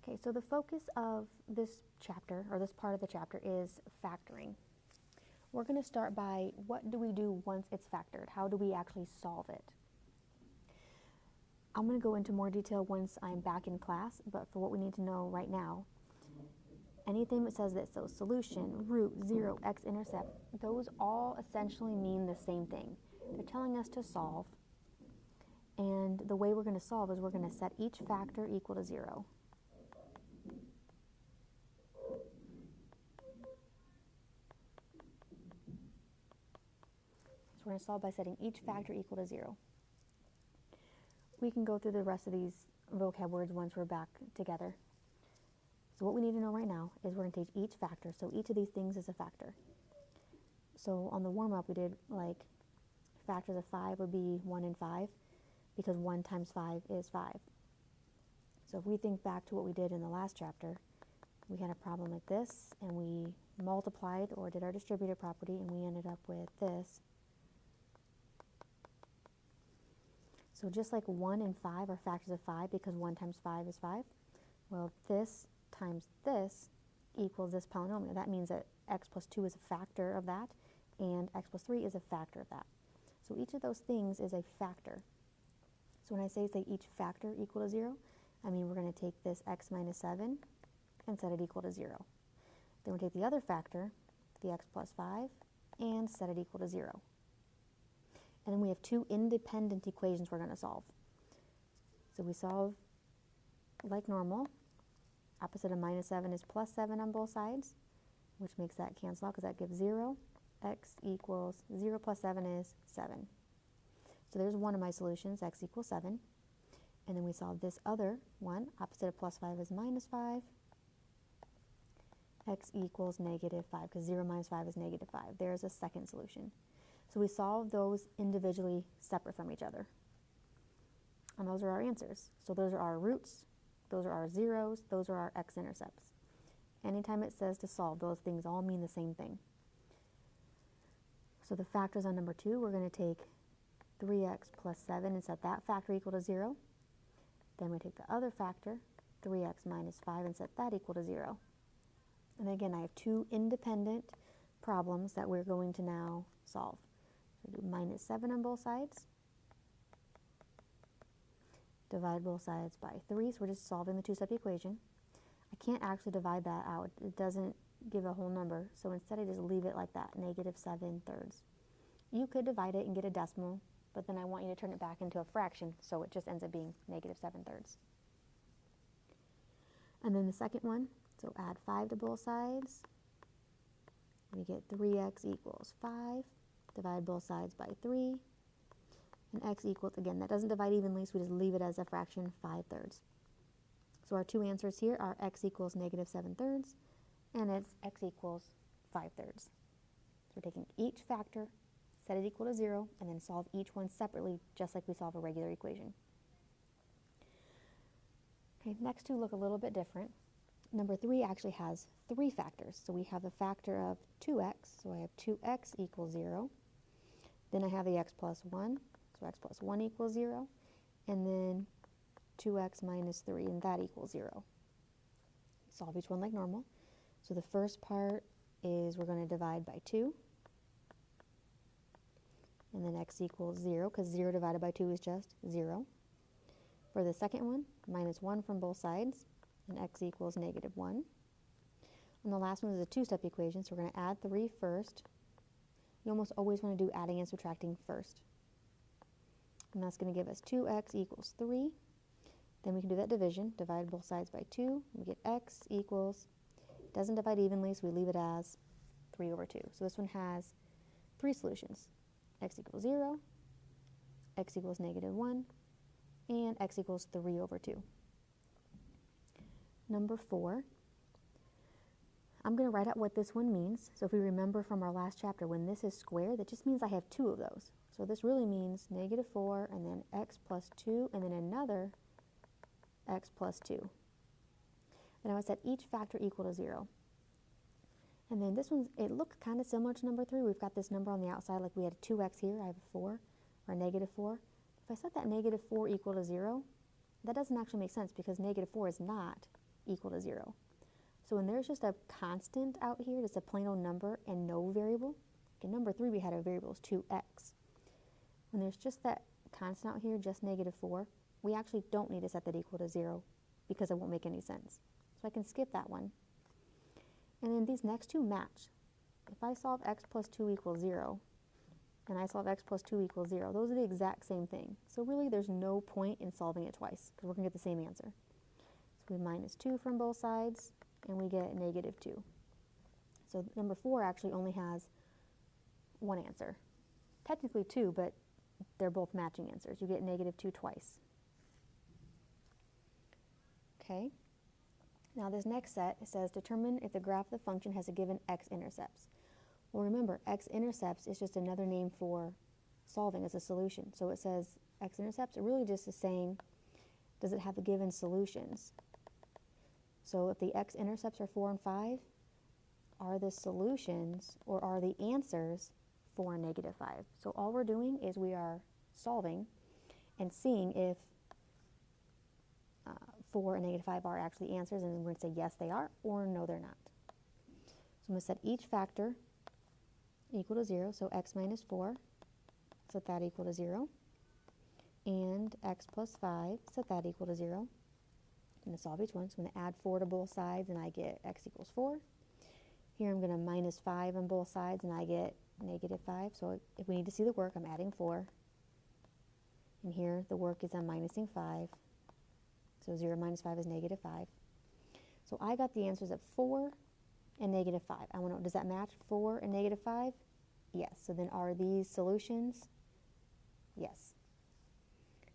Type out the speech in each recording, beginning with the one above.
Okay, so the focus of this chapter, or this part of the chapter, is factoring. We're going to start by what do we do once it's factored? How do we actually solve it? I'm going to go into more detail once I'm back in class, but for what we need to know right now, anything that says that, so solution, root, 0, x-intercept, those all essentially mean the same thing. They're telling us to solve, and the way we're going to solve is we're going to set each factor equal to 0. So we're going to solve by setting each factor equal to 0. We can go through the rest of these vocab words once we're back together. So what we need to know right now is we're going to take each factor. So each of these things is a factor. So on the warm-up we did like factors of 5 would be 1 and 5 because 1 times 5 is 5. So if we think back to what we did in the last chapter, we had a problem like this and we multiplied or did our distributive property and we ended up with this. So just like 1 and 5 are factors of 5 because 1 times 5 is 5, well, this times this equals this polynomial. That means that x plus 2 is a factor of that, and x plus 3 is a factor of that. So each of those things is a factor. So when I say each factor equal to 0, I mean we're going to take this x minus 7 and set it equal to 0. Then we'll take the other factor, the x plus 5, and set it equal to 0. And then we have two independent equations we're going to solve. So we solve like normal. Opposite of minus 7 is plus 7 on both sides, which makes that cancel out because that gives 0. X equals 0 plus 7 is 7. So there's one of my solutions, x equals 7. And then we solve this other one. Opposite of plus 5 is minus 5. X equals negative 5 because 0 minus 5 is negative 5. There's a second solution. So we solve those individually separate from each other. And those are our answers. So those are our roots, those are our zeros, those are our x-intercepts. Anytime it says to solve, those things all mean the same thing. So the factors on number 2, we're going to take 3x plus 7 and set that factor equal to 0. Then we take the other factor, 3x minus 5, and set that equal to 0. And again, I have two independent problems that we're going to now solve. So do minus 7 on both sides. Divide both sides by 3, so we're just solving the two-step equation. I can't actually divide that out. It doesn't give a whole number, so instead I just leave it like that, negative 7/3. You could divide it and get a decimal, but then I want you to turn it back into a fraction, so it just ends up being negative 7/3. And then the second one, so add 5 to both sides. We get 3x equals 5. Divide both sides by 3. And x equals, again, that doesn't divide evenly, so we just leave it as a fraction, 5/3. So our two answers here are x equals negative 7/3, and it's x equals 5/3. So we're taking each factor, set it equal to 0, and then solve each one separately, just like we solve a regular equation. Okay, next two look a little bit different. Number 3 actually has 3 factors. So we have the factor of 2x, so I have 2x equals 0. Then I have the x plus 1, so x plus 1 equals 0. And then 2x minus 3, and that equals 0. Solve each one like normal. So the first part is we're going to divide by 2. And then x equals 0, because 0 divided by 2 is just 0. For the second one, minus 1 from both sides, and x equals negative 1. And the last one is a two-step equation, so we're going to add 3 first. You almost always want to do adding and subtracting first. And that's going to give us 2x equals 3. Then we can do that division, divide both sides by 2. We get x equals, doesn't divide evenly, so we leave it as 3/2. So this one has 3 solutions. X equals 0, x equals negative 1, and x equals 3/2. Number 4, I'm going to write out what this one means. So if we remember from our last chapter, when this is squared, that just means I have 2 of those. So this really means negative 4, and then x plus 2, and then another x plus 2. Then I would set each factor equal to 0. And then this one, it looks kind of similar to number 3. We've got this number on the outside, like we had a 2x here. I have a 4, or a negative 4. If I set that negative 4 equal to 0, that doesn't actually make sense because negative 4 is not equal to 0. So when there's just a constant out here, just a plain old number and no variable, in number 3 we had a variable is 2x. When there's just that constant out here, just -4, we actually don't need to set that equal to 0 because it won't make any sense. So I can skip that one. And then these next two match. If I solve x plus 2 equals 0, and I solve x plus 2 equals 0, those are the exact same thing. So really there's no point in solving it twice because we're going to get the same answer. So we minus 2 from both sides, and we get -2. So number 4 actually only has one answer. Technically 2, but they're both matching answers. You get -2 twice. Okay. Now this next set, it says determine if the graph of the function has a given x-intercepts. Well, remember, x-intercepts is just another name for solving as a solution. So it says x-intercepts, it really just is saying, does it have the given solutions? So if the x-intercepts are 4 and 5, are the solutions or are the answers 4 and -5? So all we're doing is we are solving and seeing if 4 and -5 are actually answers, and then we're going to say yes they are or no they're not. So I'm going to set each factor equal to 0, so x minus 4, set that equal to 0, and x plus 5, set that equal to 0. I'm going to solve each one, so I'm going to add 4 to both sides, and I get x equals 4. Here I'm going to minus 5 on both sides, and I get -5. So if we need to see the work, I'm adding 4. And here the work is I'm minusing 5. So 0 minus 5 is -5. So I got the answers of 4 and -5. I want to know, does that match 4 and -5? Yes. So then are these solutions? Yes.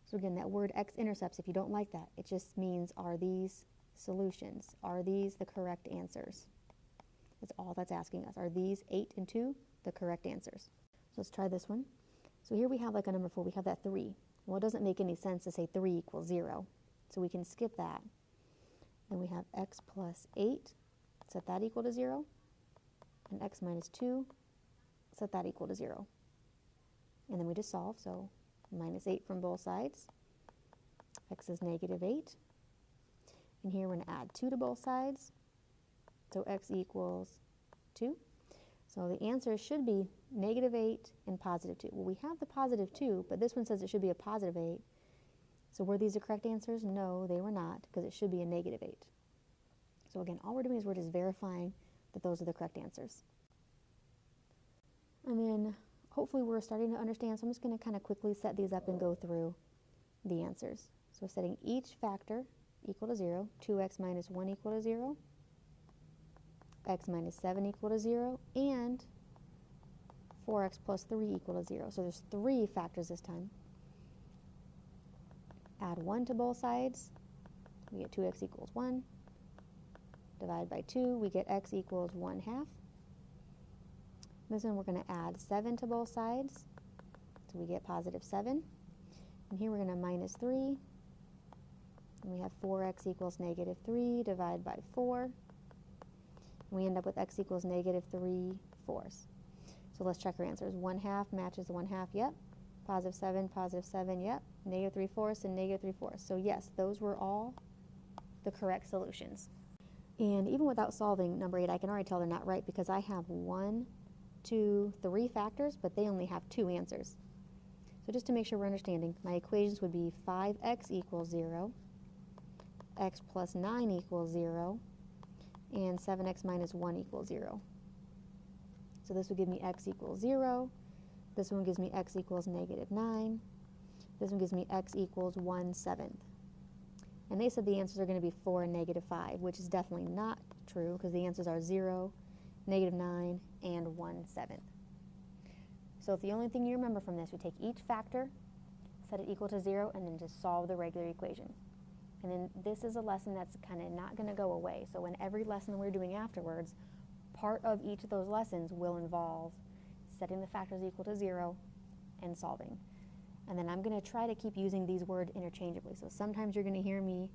So again, that word x-intercepts, if you don't like that, it just means are these solutions? Are these the correct answers? That's all that's asking us. Are these 8 and 2 the correct answers? So let's try this one. So here we have like a number 4. We have that 3. Well, it doesn't make any sense to say 3 equals 0. So we can skip that. Then we have x plus 8, set that equal to 0. And x minus 2, set that equal to 0. And then we just solve, so minus 8 from both sides. X is -8. And here we're going to add 2 to both sides. So x equals 2. So the answer should be -8 and +2. Well, we have the +2, but this one says it should be a +8. So were these the correct answers? No, they were not, because it should be a -8. So again, all we're doing is we're just verifying that those are the correct answers. And then hopefully we're starting to understand, so I'm just going to kind of quickly set these up and go through the answers. So setting each factor equal to 0, 2x minus 1 equal to 0, x minus 7 equal to 0, and 4x plus 3 equal to 0. So there's 3 factors this time. Add 1 to both sides, we get 2x equals 1. Divide by 2, we get x equals 1/2. This one we're going to add 7 to both sides, so we get +7. And here we're going to minus 3, and we have 4x equals -3, divide by 4. And we end up with x equals -3/4. So let's check our answers. 1/2 matches 1/2, yep. +7, yep. -3/4 and -3/4. So yes, those were all the correct solutions. And even without solving number 8, I can already tell they're not right because I have 1, 2, 3 factors, but they only have 2 answers. So just to make sure we're understanding, my equations would be 5x equals 0, x plus 9 equals 0, and 7x minus 1 equals 0. So this would give me x equals 0. This one gives me x equals -9. This one gives me x equals 1/7. And they said the answers are going to be 4 and -5, which is definitely not true because the answers are 0, -9, and 1/7. So if the only thing you remember from this, we take each factor, set it equal to 0, and then just solve the regular equation. And then this is a lesson that's kind of not going to go away. So in every lesson we're doing afterwards, part of each of those lessons will involve setting the factors equal to 0 and solving. And then I'm going to try to keep using these words interchangeably. So sometimes you're going to hear me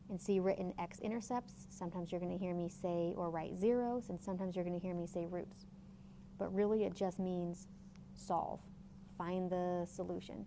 and see written x-intercepts. Sometimes you're going to hear me say or write zeros, and sometimes you're going to hear me say roots. But really it just means solve, find the solution.